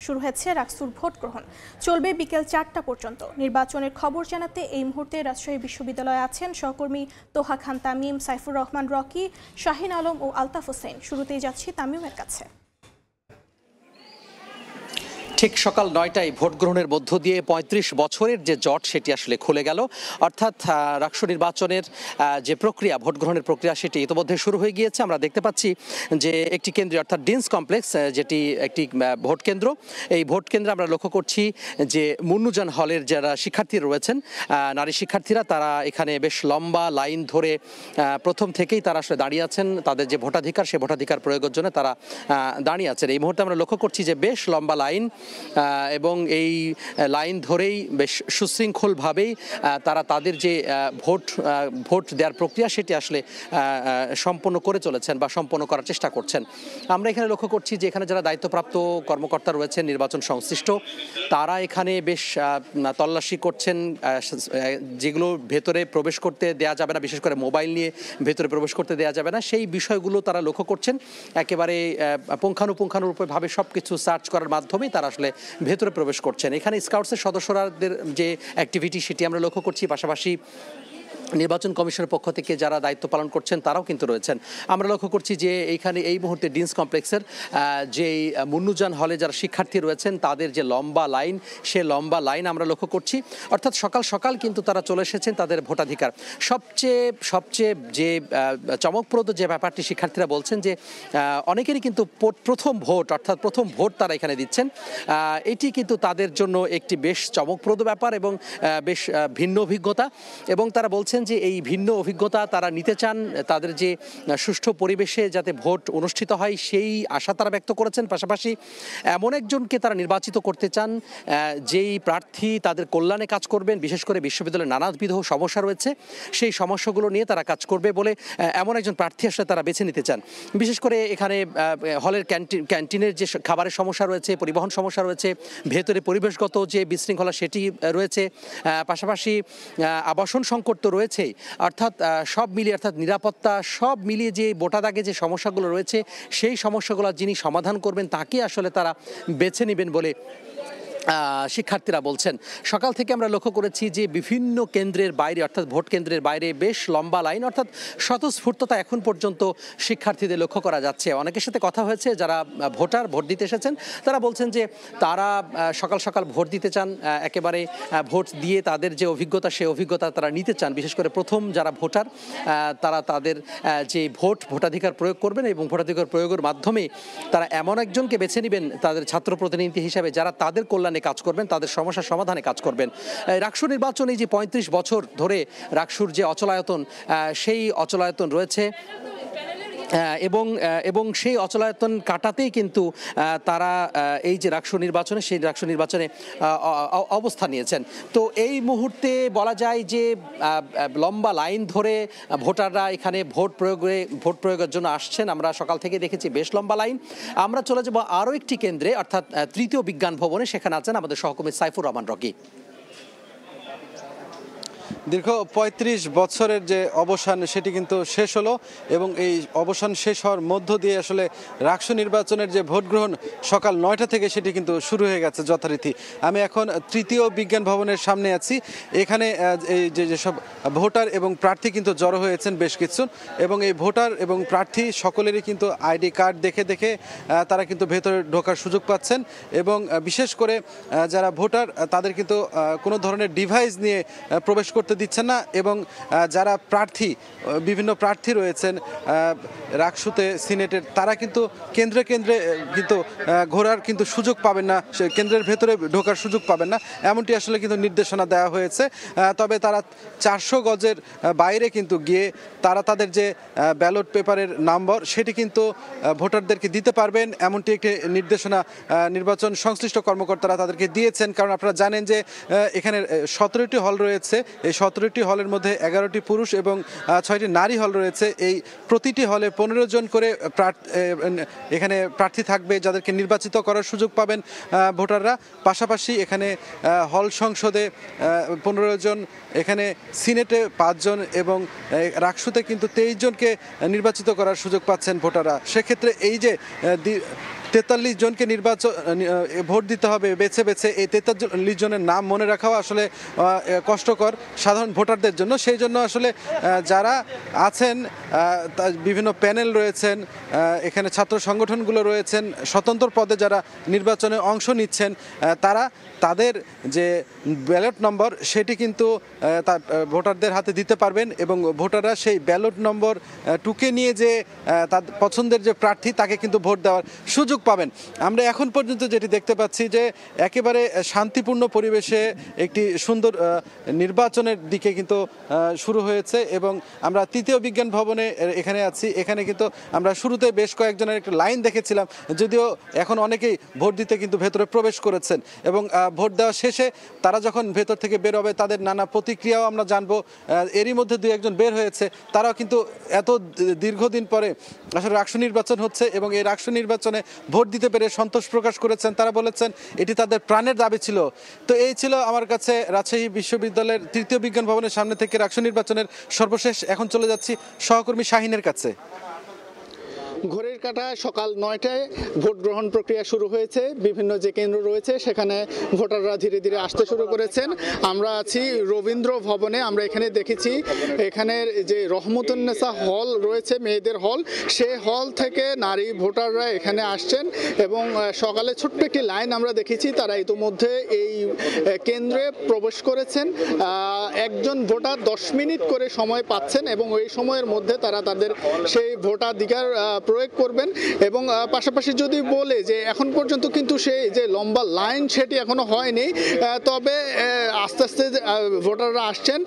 শুরু হয়েছে রাকসুর ভোট গ্রহণ, চলবে বিকেল 4টা পর্যন্ত। নির্বাচনের খবর জানাতে এই মুহূর্তে রাজশাহী বিশ্ববিদ্যালয়ে আছেন সহকর্মী তোহা খান তামিম, সাইফুর রহমান রকি, শাহিন আলম ও আলতাফ হোসেন। শুরুতেই যাচ্ছি তামিমের কাছে। ঠিক সকাল 9টায় ভোট গ্রহণের মধ্য দিয়ে 35 বছরের যে জট সেটি আসলে খুলে গেল। অর্থাৎ রাকসু নির্বাচনের যে প্রক্রিয়া, ভোট গ্রহণের প্রক্রিয়া, সেটি ইতিমধ্যে শুরু হয়ে গিয়েছে। আমরা দেখতে পাচ্ছি যে একটি কেন্দ্রে অর্থাৎ ডিন্স কমপ্লেক্স, যেটি একটি ভোট কেন্দ্র, এই ভোট কেন্দ্রে আমরা লক্ষ্য করছি যে মুন্নুজান হলের যারা শিক্ষার্থী রয়েছেন, নারী শিক্ষার্থীরা, তারা এখানে বেশ লম্বা লাইন ধরে প্রথম থেকেই তারা আসলে দাঁড়িয়ে আছেন। তাদের যে ভোটাধিকার, সেই ভোটাধিকার প্রয়োগের জন্য তারা দাঁড়িয়ে আছেন। এই মুহূর্তে আমরা লক্ষ্য করছি যে বেশ লম্বা লাইন, এবং এই লাইন ধরেই বেশ সুশৃঙ্খলভাবেই তারা তাদের যে ভোট দেওয়ার প্রক্রিয়া সেটি আসলে সম্পন্ন করে চলেছেন বা সম্পন্ন করার চেষ্টা করছেন। আমরা এখানে লক্ষ্য করছি যে এখানে যারা দায়িত্বপ্রাপ্ত কর্মকর্তা রয়েছেন নির্বাচন সংশ্লিষ্ট, তারা এখানে বেশ তল্লাশি করছেন। যেগুলো ভেতরে প্রবেশ করতে দেওয়া যাবে না, বিশেষ করে মোবাইল নিয়ে ভেতরে প্রবেশ করতে দেওয়া যাবে না, সেই বিষয়গুলো তারা লক্ষ্য করছেন। একেবারে পুঙ্খানুপুঙ্খানুরূপে সব কিছু সার্চ করার মাধ্যমেই তারা আসলে ভেতরে প্রবেশ করছেন। এখানে স্কাউটসের সদস্যরাদের যে অ্যাক্টিভিটি সেটি আমরা লক্ষ্য করছি। পাশাপাশি নির্বাচন কমিশনের পক্ষ থেকে যারা দায়িত্ব পালন করছেন তারাও কিন্তু রয়েছেন। আমরা লক্ষ্য করছি যে এইখানে এই মুহূর্তে ডিন্স কমপ্লেক্সের যেই মুন্নুজান হলে যারা শিক্ষার্থী রয়েছেন তাদের যে লম্বা লাইন, সে লম্বা লাইন আমরা লক্ষ্য করছি। অর্থাৎ সকাল সকাল কিন্তু তারা চলে এসেছেন তাদের ভোটাধিকার। সবচেয়ে যে চমকপ্রদ যে ব্যাপারটি শিক্ষার্থীরা বলছেন যে অনেকেরই কিন্তু প্রথম ভোট, অর্থাৎ প্রথম ভোট তারা এখানে দিচ্ছেন। এটি কিন্তু তাদের জন্য একটি বেশ চমকপ্রদ ব্যাপার এবং বেশ ভিন্ন অভিজ্ঞতা, এবং তারা বলছেন যে এই ভিন্ন অভিজ্ঞতা তারা নিতে চান। তাদের যে সুষ্ঠু পরিবেশে যাতে ভোট অনুষ্ঠিত হয় সেই আশা তারা ব্যক্ত করেছেন। পাশাপাশি এমন একজনকে তারা নির্বাচিত করতে চান যেই প্রার্থী তাদের কল্যাণে কাজ করবেন। বিশেষ করে বিশ্ববিদ্যালয়ে নানাবিধ সমস্যা রয়েছে, সেই সমস্যাগুলো নিয়ে তারা কাজ করবে বলে এমন একজন প্রার্থী আসলে তারা বেছে নিতে চান। বিশেষ করে এখানে হলের ক্যান্টিনের যে খাবারের সমস্যা রয়েছে, পরিবহন সমস্যা রয়েছে, ভেতরে পরিবেশগত যে বিশৃঙ্খলা সেটি রয়েছে, পাশাপাশি আবাসন সংকট তো রয়েছেই। অর্থাৎ সব মিলিয়ে, অর্থাৎ নিরাপত্তা, সব মিলিয়ে যে ভোটাদাগে যে সমস্যাগুলো রয়েছে সেই সমস্যাগুলো যিনি সমাধান করবেন তাকে আসলে তারা বেছে নেবেন বলে শিক্ষার্থীরা বলছেন। সকাল থেকে আমরা লক্ষ্য করেছি যে বিভিন্ন কেন্দ্রের বাইরে, অর্থাৎ ভোট কেন্দ্রের বাইরে বেশ লম্বা লাইন, অর্থাৎ স্বতঃস্ফূর্ততা এখন পর্যন্ত শিক্ষার্থীদের লক্ষ্য করা যাচ্ছে। অনেকের সাথে কথা হয়েছে যারা ভোট দিতে এসেছেন, তারা বলছেন যে তারা সকাল সকাল ভোট দিতে চান, একেবারে ভোট দিয়ে তাদের যে অভিজ্ঞতা সেই অভিজ্ঞতা তারা নিতে চান। বিশেষ করে প্রথম যারা ভোটার, তারা তাদের যে ভোটাধিকার প্রয়োগ করবেন এবং ভোটাধিকার প্রয়োগের মাধ্যমে তারা এমন একজনকে বেছে নেবেন তাদের ছাত্র প্রতিনিধি হিসাবে যারা তাদের কল্যাণে কাজ করবেন, তাদের সমস্যার সমাধানে কাজ করবেন। রাকসু নির্বাচনে যে 35 বছর ধরে রাকসুর যে অচলায়তন, সেই অচলায়তন রয়েছে এবং সেই অচলায়তন কাটাতেই কিন্তু তারা এই যে রাকসু নির্বাচনে, সেই রাকসু নির্বাচনে অবস্থান নিয়েছেন। তো এই মুহূর্তে বলা যায় যে লম্বা লাইন ধরে ভোটাররা এখানে ভোট প্রয়োগের জন্য আসছেন। আমরা সকাল থেকে দেখেছি বেশ লম্বা লাইন। আমরা চলে যাব আরও একটি কেন্দ্রে, অর্থাৎ তৃতীয় বিজ্ঞান ভবনে। সেখানে আছেন আমাদের সহকর্মী সাইফুর রহমান রকি। দীর্ঘ 35 বছরের যে অবসান সেটি কিন্তু শেষ হলো, এবং এই অবসান শেষ হওয়ার মধ্য দিয়ে আসলে রাকসু নির্বাচনের যে ভোট গ্রহণ সকাল 9টা থেকে সেটি কিন্তু শুরু হয়ে গেছে যথারীতি। আমি এখন তৃতীয় বিজ্ঞান ভবনের সামনে আছি। এখানে এই যেসব ভোটার এবং প্রার্থী কিন্তু জড়ো হয়েছেন বেশ কিছু, এবং এই ভোটার এবং প্রার্থী সকলেরই কিন্তু আইডি কার্ড দেখে তারা কিন্তু ভেতরে ঢোকার সুযোগ পাচ্ছেন। এবং বিশেষ করে যারা ভোটার তাদের কিন্তু কোনো ধরনের ডিভাইস নিয়ে প্রবেশ করতে দিচ্ছেন না, এবং যারা বিভিন্ন প্রার্থী রয়েছেন রাকসুতে, সিনেটের, তারা কিন্তু কেন্দ্রে কিন্তু ঘোরার কিন্তু সুযোগ পাবেন না, কেন্দ্রের ভেতরে ঢোকার সুযোগ পাবেন না, এমনটি আসলে কিন্তু নির্দেশনা দেওয়া হয়েছে। তবে তারা 400 গজের বাইরে কিন্তু গিয়ে তারা তাদের যে ব্যালট পেপারের নম্বর সেটি কিন্তু ভোটারদেরকে দিতে পারবেন, এমনটি একটি নির্দেশনা নির্বাচন সংশ্লিষ্ট কর্মকর্তারা তাদেরকে দিয়েছেন। কারণ আপনারা জানেন যে এখানে 17টি হল রয়েছে, এই 17টি হলের মধ্যে 11টি পুরুষ এবং 6টি নারী হল রয়েছে। এই প্রতিটি হলে 15 জন করে এখানে প্রার্থী থাকবে যাদেরকে নির্বাচিত করার সুযোগ পাবেন ভোটাররা। পাশাপাশি এখানে হল সংসদে 15 জন, এখানে সিনেটে 5 জন এবং রাকসুতে কিন্তু 23 জনকে নির্বাচিত করার সুযোগ পাচ্ছেন ভোটাররা। সেক্ষেত্রে এই যে 43 জনকে ভোট দিতে হবে বেছে বেছে। এই 43 জনের নাম মনে রাখাও আসলে কষ্টকর সাধারণ ভোটারদের জন্য। সেই জন্য আসলে যারা আছেন বিভিন্ন প্যানেল রয়েছেন, এখানে ছাত্র সংগঠনগুলো রয়েছেন, স্বতন্ত্র পদে যারা নির্বাচনে অংশ নিচ্ছেন, তাদের যে ব্যালট নম্বর সেটি কিন্তু ভোটারদের হাতে দিতে পারবেন এবং ভোটাররা সেই ব্যালট নম্বর টুকে নিয়ে যে তার পছন্দের যে প্রার্থী তাকে কিন্তু ভোট দেওয়ার সুযোগ পাবেন। আমরা এখন পর্যন্ত যেটি দেখতে পাচ্ছি যে একেবারে শান্তিপূর্ণ পরিবেশে একটি সুন্দর নির্বাচনের দিকে কিন্তু শুরু হয়েছে এবং আমরা তৃতীয় বিজ্ঞান ভবনে এখানে আছি। এখানে কিন্তু আমরা শুরুতে বেশ কয়েকজনের একটা লাইন দেখেছিলাম, যদিও এখন অনেকেই ভোট দিতে কিন্তু ভেতরে প্রবেশ করেছেন এবং ভোট দেওয়া শেষে তারা যখন ভেতর থেকে বের হবে তাদের নানা প্রতিক্রিয়াও আমরা জানবো। এরই মধ্যে দুই একজন বের হয়েছে, তারাও কিন্তু এত দীর্ঘদিন পরে আসলে রাষ্ট্র নির্বাচন হচ্ছে এবং এই রাষ্ট্র নির্বাচনে ভোট দিতে পেরে সন্তোষ প্রকাশ করেছেন। তারা বলেছেন এটি তাদের প্রাণের দাবি ছিল। তো এই ছিল আমার কাছে রাজশাহী বিশ্ববিদ্যালয়ের তৃতীয় বিজ্ঞান ভবনের সামনে থেকে রাষ্ট্র নির্বাচনের সর্বশেষ। এখন চলে যাচ্ছি সহকর্মী শাহিনের কাছে। ঘড়ির কাঁটায় সকাল 9টায় ভোট গ্রহণ প্রক্রিয়া শুরু হয়েছে। বিভিন্ন যে কেন্দ্র রয়েছে সেখানে ভোটাররা ধীরে ধীরে আসতে শুরু করেছেন। আমরা আছি রবীন্দ্র ভবনে। আমরা এখানে দেখেছি এখানের যে রহমতুন্নেসা হল রয়েছে, মেয়েদের হল, সেই হল থেকে নারী ভোটাররা এখানে আসছেন এবং সকালে ছোট্ট একটি লাইন আমরা দেখেছি। তারা ইতোমধ্যে এই কেন্দ্রে প্রবেশ করেছেন। একজন ভোটার 10 মিনিট করে সময় পাচ্ছেন এবং ওই সময়ের মধ্যে তারা তাদের সেই ভোটাধিকার প্রয়োগ করবেন। এবং পাশাপাশি যদি বলে যে এখন পর্যন্ত কিন্তু সেই যে লম্বা লাইন সেটি এখনো হয়নি, তবে আস্তে আস্তে ভোটাররা আসছেন,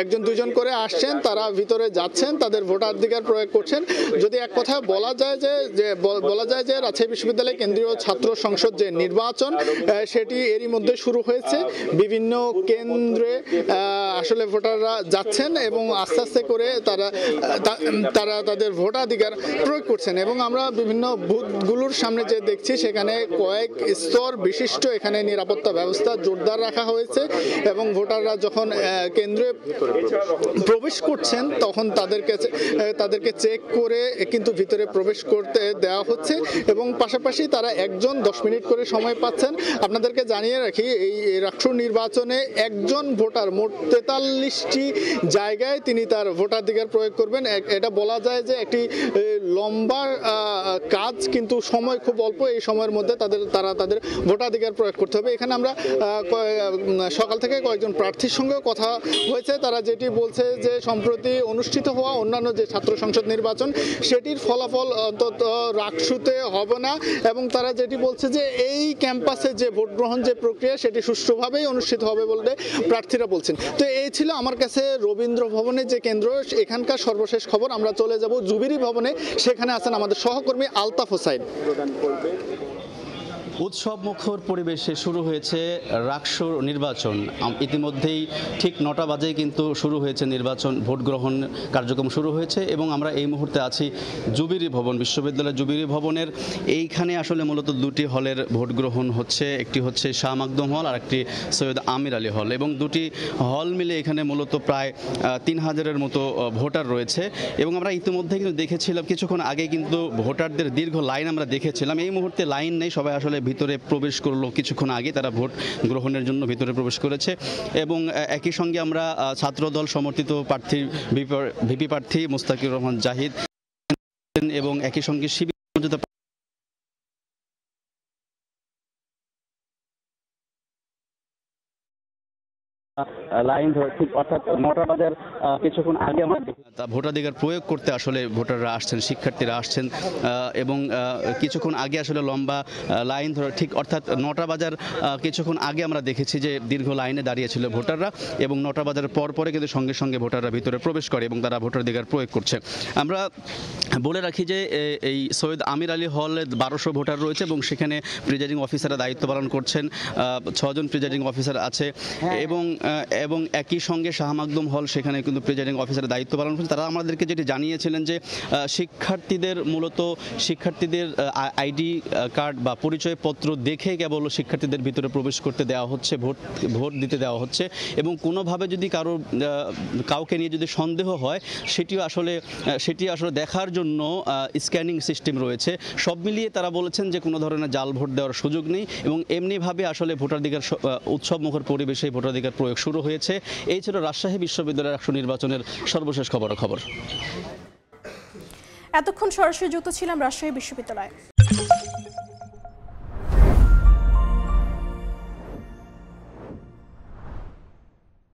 একজন দুজন করে আসছেন, তারা ভিতরে যাচ্ছেন, তাদের ভোটাধিকার প্রয়োগ করছেন। যদি এক কথায় বলা যায় যে রাজশাহী বিশ্ববিদ্যালয় কেন্দ্রীয় ছাত্র সংসদ যে নির্বাচন সেটি এরই মধ্যে শুরু হয়েছে। বিভিন্ন কেন্দ্রে আসলে ভোটাররা যাচ্ছেন এবং আস্তে আস্তে করে তারা তাদের ভোটাধিকার প্রয়োগ করছেন। এবং আমরা বিভিন্ন বুথগুলোর সামনে যে দেখছি সেখানে কয়েক স্তর বিশিষ্ট এখানে নিরাপত্তা ব্যবস্থা জোরদার রাখা হয়েছে এবং ভোটাররা যখন কেন্দ্রে প্রবেশ করছেন তখন তাদেরকে চেক করে কিন্তু ভিতরে প্রবেশ করতে দেওয়া হচ্ছে এবং পাশাপাশি তারা একজন 10 মিনিট করে সময় পাচ্ছেন। আপনাদেরকে জানিয়ে রাখি এই রাষ্ট্র নির্বাচনে একজন ভোটার মোট 43টি জায়গায় তিনি তার ভোটাধিকার প্রয়োগ করবেন। এটা বলা যায় যে একটি লম্বা কাজ, কিন্তু সময় খুব অল্প। এই সময়ের মধ্যে তারা তাদের ভোটাধিকার প্রয়োগ করতে হবে। এখানে আমরা সকাল থেকে কয়েকজন প্রার্থীর সঙ্গে কথা হয়েছে। তারা যেটি বলছে যে সম্প্রতি অনুষ্ঠিত হওয়া অন্যান্য যে ছাত্র সংসদ নির্বাচন সেটির ফলাফল অন্তত রাকসুতে হবে না এবং তারা যেটি বলছে যে এই ক্যাম্পাসে যে ভোট গ্রহণ যে প্রক্রিয়া সেটি সুষ্ঠুভাবেই অনুষ্ঠিত হবে বলে প্রার্থীরা বলছেন। তো এই ছিল আমার কাছে রবীন্দ্র ভবনের যে কেন্দ্র এখানকার সর্বশেষ খবর। আমরা চলে যাব জুবিলী ভবনে, সেখানে আছেন আমাদের সহকর্মী আলতাফ হোসাইন। উৎসব মুখর পরিবেশে শুরু হয়েছে রাকসু নির্বাচন। ইতিমধ্যেই ঠিক 9টা বাজেই কিন্তু শুরু হয়েছে নির্বাচন, ভোট গ্রহণ কার্যক্রম শুরু হয়েছে এবং আমরা এই মুহূর্তে আছি জুবিলী ভবন, বিশ্ববিদ্যালয়ের জুবিলী ভবনের। এইখানে আসলে মূলত দুটি হলের ভোট গ্রহণ হচ্ছে, একটি হচ্ছে শাহ মাকদুম হল আর একটি সৈয়দ আমির আলী হল এবং দুটি হল মিলে এখানে মূলত প্রায় 3000-এর মতো ভোটার রয়েছে এবং আমরা ইতিমধ্যে কিন্তু দেখেছিলাম কিছুক্ষণ আগে কিন্তু ভোটারদের দীর্ঘ লাইন আমরা দেখেছিলাম। এই মুহূর্তে লাইন নেই, সবাই আসলে ভিতরে প্রবেশ করলো কিছুক্ষণ আগে, তারা ভোট গ্রহণের জন্য ভিতরে প্রবেশ করেছে এবং একই সঙ্গে আমরা ছাত্রদল সমর্থিত প্রার্থী ভিপি প্রার্থী মুস্তাকির রহমান জাহিদ এবং একই সঙ্গে শিবির লাইন ধরে ঠিক অর্থাৎ 9টা বাজার কিছুক্ষণ আগে আমরা ভোটাধিকার প্রয়োগ করতে আসলে ভোটাররা আসছেন, শিক্ষার্থীরা আসছেন এবং কিছুক্ষণ আগে আসলে লম্বা লাইন ধরে ঠিক অর্থাৎ 9টা বাজার কিছুক্ষণ আগে আমরা দেখেছি যে দীর্ঘ লাইনে দাঁড়িয়েছিল ভোটাররা এবং 9টা বাজার পরে কিন্তু সঙ্গে সঙ্গে ভোটাররা ভিতরে প্রবেশ করে এবং তারা ভোটাধিকার প্রয়োগ করছে। আমরা বলে রাখি যে এই সৈয়দ আমির আলী হলে 1200 ভোটার রয়েছে এবং সেখানে প্রিজাইডিং অফিসাররা দায়িত্ব পালন করছেন, 6 জন প্রিজাইডিং অফিসার আছে এবং এবং একই সঙ্গে শাহ মাকদুম হল সেখানে কিন্তু প্রিজাইডিং অফিসারের দায়িত্ব পালন করছেন। তারা আমাদেরকে যেটি জানিয়েছিলেন যে শিক্ষার্থীদের আইডি কার্ড বা পরিচয়পত্র দেখে কেবল শিক্ষার্থীদের ভিতরে প্রবেশ করতে দেওয়া হচ্ছে, ভোট দিতে দেওয়া হচ্ছে, এবং কোনোভাবে যদি কাউকে নিয়ে যদি সন্দেহ হয় সেটি আসলে দেখার জন্য স্ক্যানিং সিস্টেম রয়েছে। সব মিলিয়ে তারা বলেছেন যে কোনো ধরনের জাল ভোট দেওয়ার সুযোগ নেই এবং এমনিভাবে আসলে ভোটাধিকার উৎসবমুখর পরিবেশে ভোটাধিকার প্রয়োগ শুরু হয়েছে। এই ছিল রাজশাহী বিশ্ববিদ্যালয়ের রাষ্ট্র নির্বাচনের সর্বশেষ খবর। এতক্ষণ সরাসরি যুক্ত ছিলাম রাজশাহী বিশ্ববিদ্যালয়।